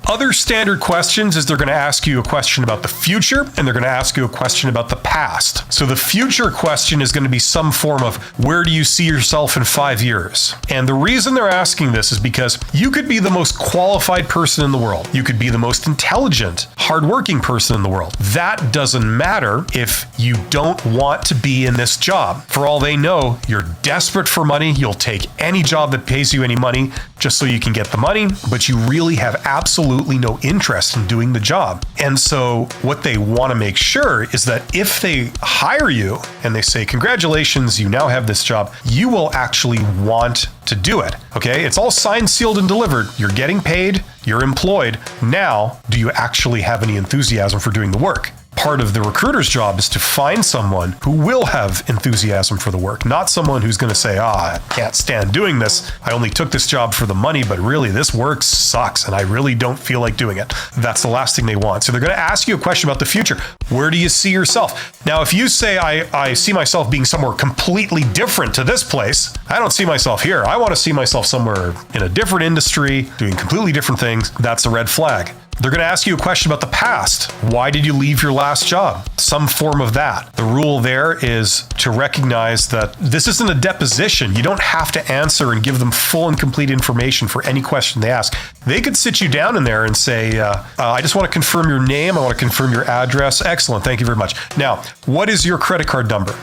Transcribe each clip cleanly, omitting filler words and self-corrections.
Other standard questions is they're going to ask you a question about the future, and they're going to ask you a question about the past. So the future question is going to be some form of, where do you see yourself in 5 years? And the reason they're asking this is because you could be the most qualified person in the world. You could be the most intelligent, hardworking person in the world. That doesn't matter if you don't want to be in this job. For all they know, you're desperate for money. You'll take any job that pays you any money just so you can get the money, but you really have absolutely no interest in doing the job. And so what they want to make sure is that if they hire you and they say, congratulations, you now have this job, you will actually want to do it. Okay? It's all signed, sealed, and delivered. You're getting paid, you're employed. Now, do you actually have any enthusiasm for doing the work? Part of the recruiter's job is to find someone who will have enthusiasm for the work, not someone who's going to say, I can't stand doing this. I only took this job for the money, but really this work sucks and I really don't feel like doing it. That's the last thing they want. So they're going to ask you a question about the future. Where do you see yourself? Now, if you say, I see myself being somewhere completely different to this place, I don't see myself here. I want to see myself somewhere in a different industry, doing completely different things. That's a red flag. They're going to ask you a question about the past. Why did you leave your last job? Some form of that. The rule there is to recognize that this isn't a deposition. You don't have to answer and give them full and complete information for any question they ask. They could sit you down in there and say, I just want to confirm your name. I want to confirm your address. Excellent. Thank you very much. Now, what is your credit card number?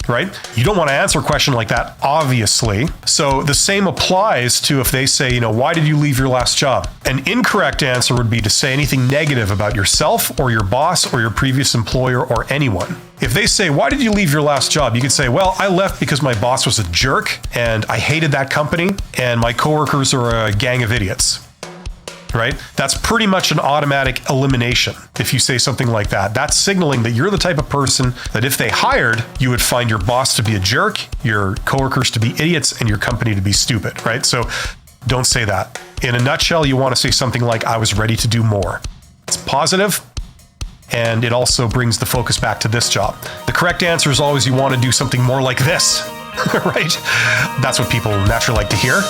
Right? You don't want to answer a question like that, obviously. So the same applies to if they say, why did you leave your last job? An incorrect answer would be to say anything negative about yourself or your boss or your previous employer or anyone. If they say, why did you leave your last job? You could say, well, I left because my boss was a jerk and I hated that company and my coworkers are a gang of idiots. Right? That's pretty much an automatic elimination. If you say something like that, that's signaling that you're the type of person that if they hired, you would find your boss to be a jerk, your coworkers to be idiots, and your company to be stupid, right? So don't say that. In a nutshell, you want to say something like, I was ready to do more. It's positive, and it also brings the focus back to this job. The correct answer is always you want to do something more like this, right? That's what people naturally like to hear.